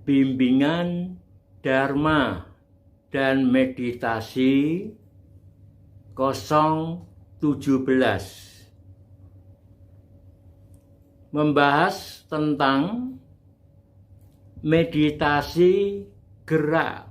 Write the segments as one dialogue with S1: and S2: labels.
S1: bimbingan Dharma dan meditasi 017 membahas tentang meditasi gerak.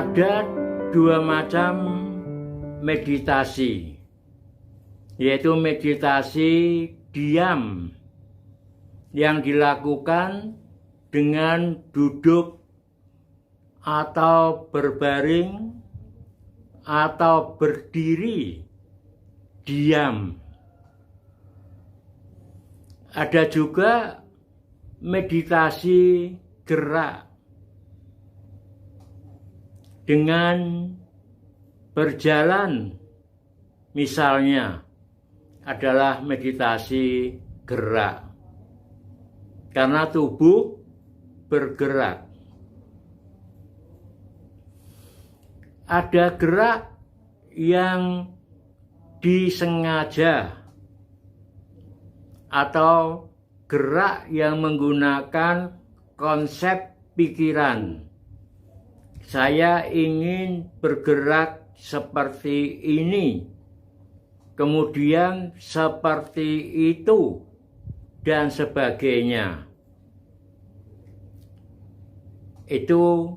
S1: Ada dua macam meditasi, yaitu meditasi diam yang dilakukan dengan duduk atau berbaring atau berdiri diam. Ada juga meditasi gerak dengan berjalan, misalnya adalah meditasi gerak karena tubuh bergerak. Ada gerak yang disengaja atau gerak yang menggunakan konsep pikiran. Saya ingin bergerak seperti ini, kemudian seperti itu, dan sebagainya. Itu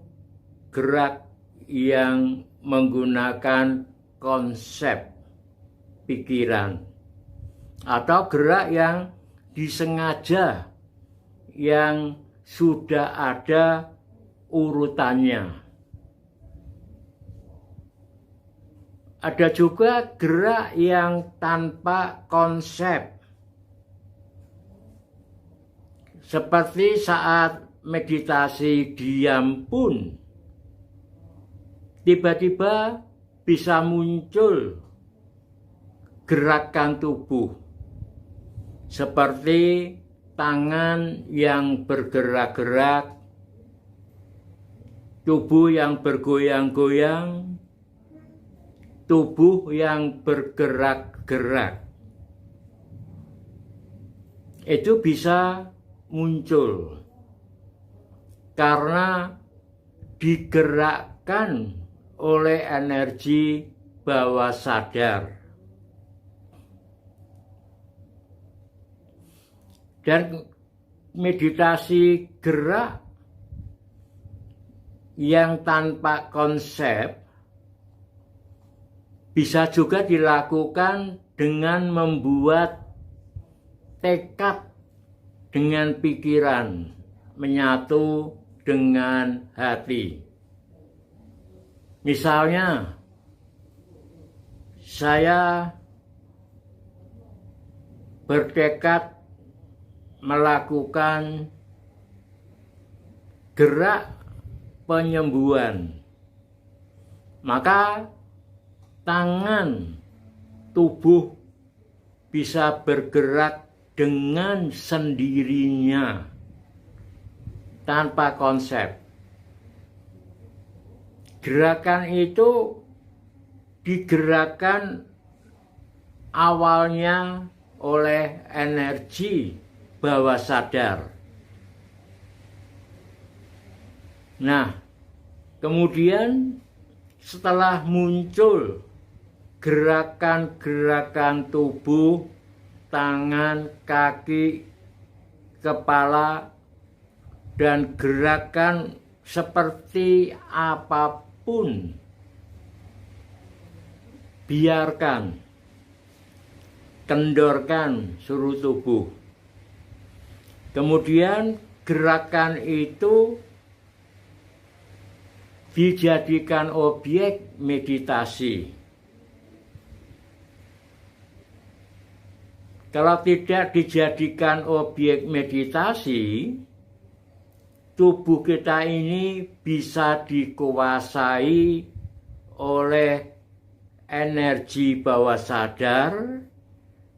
S1: gerak yang menggunakan konsep pikiran, atau gerak yang disengaja, yang sudah ada urutannya. Ada juga gerak yang tanpa konsep, seperti saat meditasi diam pun tiba-tiba bisa muncul gerakan tubuh, seperti tangan yang bergerak-gerak, tubuh yang bergoyang-goyang, tubuh yang bergerak-gerak. Itu bisa muncul karena digerakkan oleh energi bawah sadar. Dan meditasi gerak yang tanpa konsep bisa juga dilakukan dengan membuat tekad dengan pikiran, menyatu dengan hati. Misalnya, saya bertekad melakukan gerak penyembuhan, maka tangan tubuh bisa bergerak dengan sendirinya tanpa konsep. Gerakan itu digerakkan awalnya oleh energi bawah sadar. Nah, kemudian setelah muncul gerakan-gerakan tubuh, tangan, kaki, kepala, dan gerakan seperti apapun, biarkan, kendorkan seluruh tubuh. Kemudian gerakan itu dijadikan objek meditasi. Kalau tidak dijadikan objek meditasi, tubuh kita ini bisa dikuasai oleh energi bawah sadar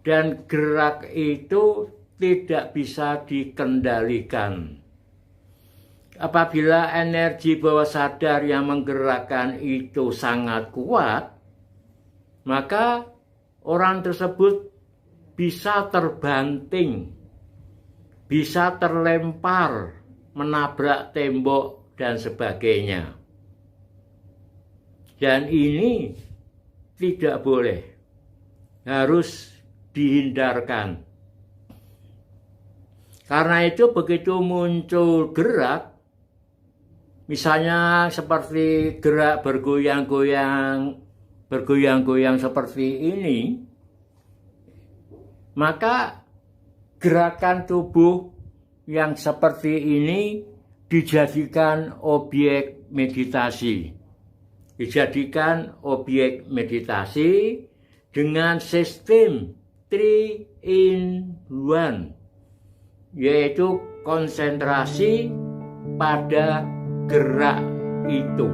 S1: dan gerak itu tidak bisa dikendalikan. apabila energi bawah sadar yang menggerakkan itu sangat kuat, maka orang tersebut bisa terbanting, bisa terlempar, menabrak tembok, dan sebagainya. Dan ini tidak boleh, harus dihindarkan. Karena itu begitu muncul gerak, misalnya seperti gerak bergoyang-goyang seperti ini, maka gerakan tubuh yang seperti ini dijadikan objek meditasi. Dijadikan objek meditasi dengan sistem 3 in 1, yaitu konsentrasi pada gerak itu,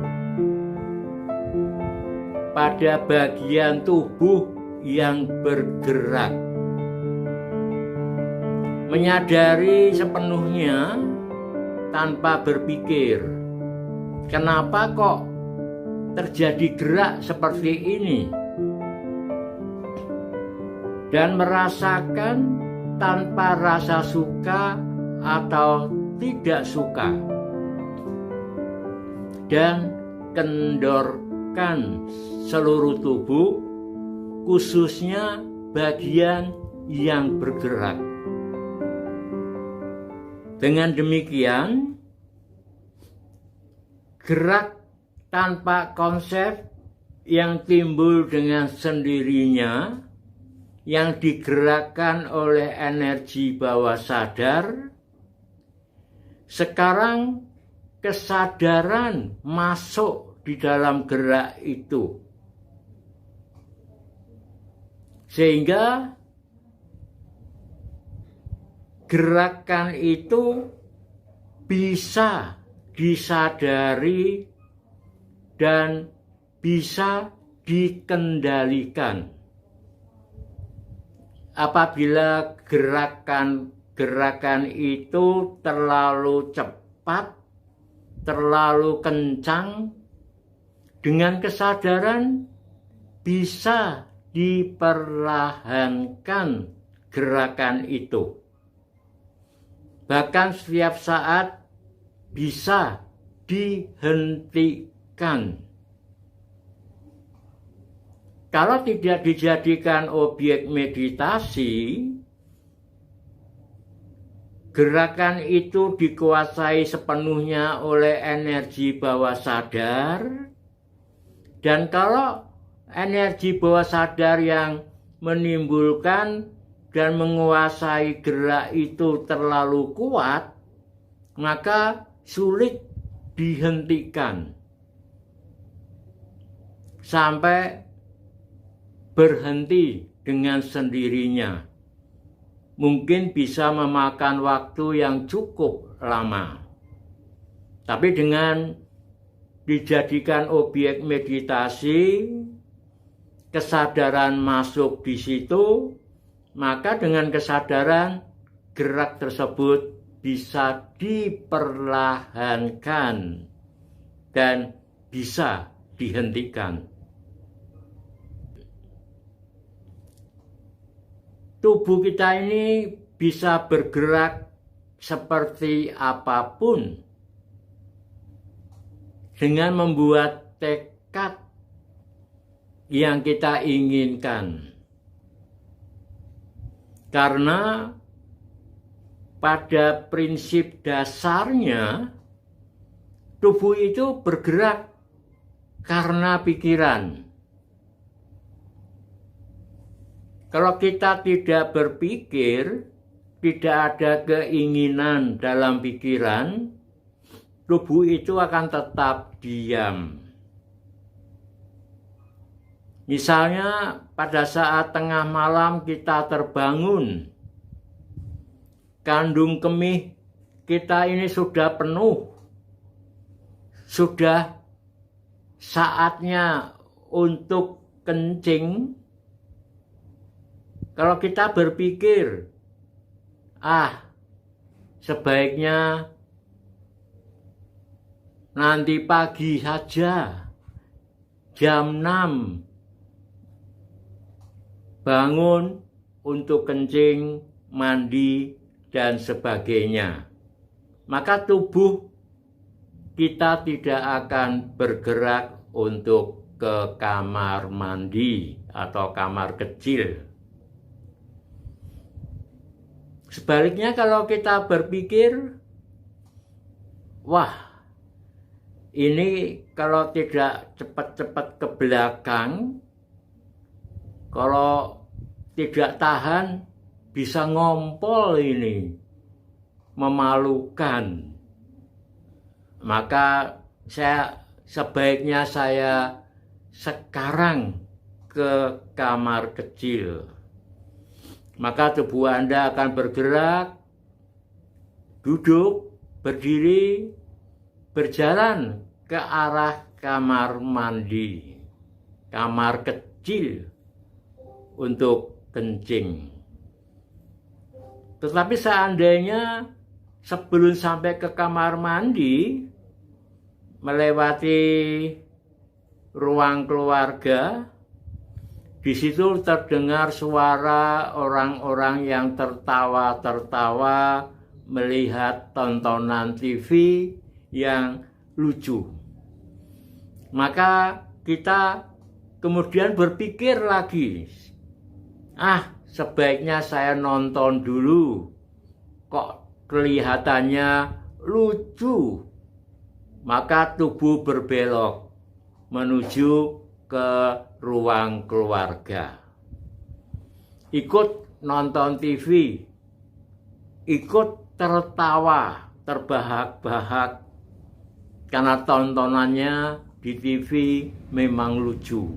S1: pada bagian tubuh yang bergerak. Menyadari sepenuhnya tanpa berpikir, kenapa kok terjadi gerak seperti ini? Dan merasakan tanpa rasa suka atau tidak suka. Dan kendorkan seluruh tubuh, khususnya bagian yang bergerak. Dengan demikian, gerak tanpa konsep yang timbul dengan sendirinya, yang digerakkan oleh energi bawah sadar, sekarang kesadaran masuk di dalam gerak itu. Sehingga gerakan itu bisa disadari dan bisa dikendalikan. Apabila gerakan itu terlalu cepat, terlalu kencang, dengan kesadaran bisa diperlahankan gerakan itu. Bahkan setiap saat bisa dihentikan. Kalau tidak dijadikan objek meditasi, gerakan itu dikuasai sepenuhnya oleh energi bawah sadar. Dan kalau energi bawah sadar yang menimbulkan dan menguasai gerak itu terlalu kuat, maka sulit dihentikan sampai berhenti dengan sendirinya. Mungkin bisa memakan waktu yang cukup lama. Tapi dengan dijadikan objek meditasi, kesadaran masuk di situ, maka dengan kesadaran gerak tersebut bisa diperlahankan dan bisa dihentikan. Tubuh kita ini bisa bergerak seperti apapun dengan membuat tekad yang kita inginkan. Karena pada prinsip dasarnya tubuh itu bergerak karena pikiran. Kalau kita tidak berpikir, tidak ada keinginan dalam pikiran, tubuh itu akan tetap diam. Misalnya pada saat tengah malam kita terbangun, kandung kemih kita ini sudah penuh, sudah saatnya untuk kencing. Kalau kita berpikir, sebaiknya nanti pagi saja, jam 6, bangun untuk kencing, mandi, dan sebagainya. Maka tubuh kita tidak akan bergerak untuk ke kamar mandi atau kamar kecil. Sebaliknya kalau kita berpikir, wah, ini kalau tidak cepat-cepat ke belakang, kalau tidak tahan bisa ngompol ini, memalukan. Maka sebaiknya saya sekarang ke kamar kecil. Maka tubuh Anda akan bergerak, duduk, berdiri, berjalan ke arah kamar mandi, kamar kecil untuk kencing. Tetapi seandainya sebelum sampai ke kamar mandi, melewati ruang keluarga, di situ terdengar suara orang-orang yang tertawa-tertawa melihat tontonan TV yang lucu. Maka kita kemudian berpikir lagi, sebaiknya saya nonton dulu, kok kelihatannya lucu. Maka tubuh berbelok menuju ke ruang keluarga. Ikut nonton TV, ikut tertawa, terbahak-bahak, karena tontonannya di TV memang lucu.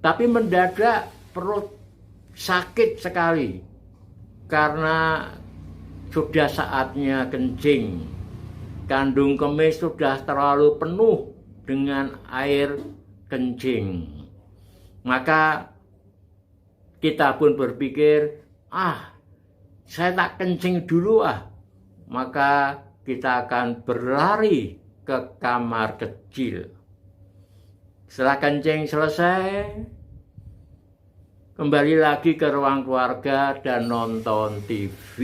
S1: Tapi mendadak perut sakit sekali karena sudah saatnya kencing. Kandung kemih sudah terlalu penuh dengan air kencing. Maka kita pun berpikir, saya tak kencing dulu Maka kita akan berlari ke kamar kecil. Setelah kencing selesai, kembali lagi ke ruang keluarga dan nonton TV.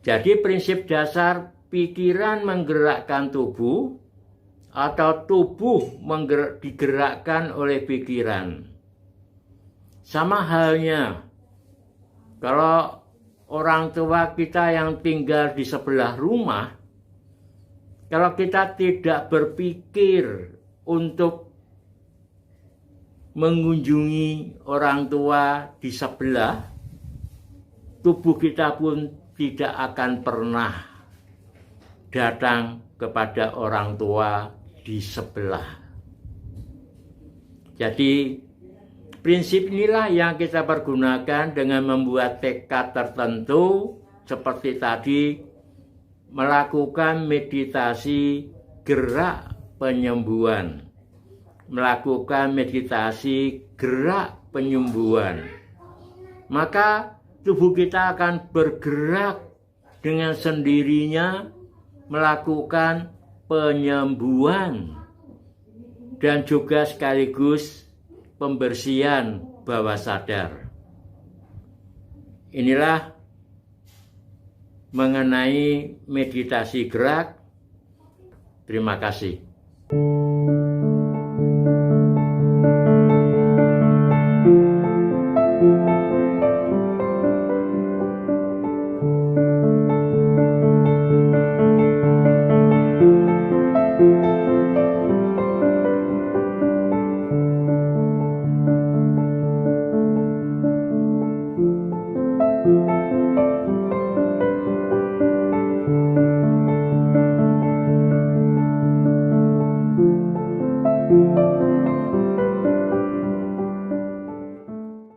S1: Jadi prinsip dasar pikiran menggerakkan tubuh atau tubuh digerakkan oleh pikiran. Sama halnya kalau orang tua kita yang tinggal di sebelah rumah, kalau kita tidak berpikir untuk mengunjungi orang tua di sebelah, tubuh kita pun tidak akan pernah datang kepada orang tua di sebelah. Jadi prinsip inilah yang kita pergunakan dengan membuat tekad tertentu seperti tadi, melakukan meditasi gerak penyembuhan. Melakukan meditasi gerak penyembuhan. Maka tubuh kita akan bergerak dengan sendirinya melakukan penyembuhan dan juga sekaligus pembersihan bawah sadar. Inilah mengenai meditasi gerak. Terima kasih.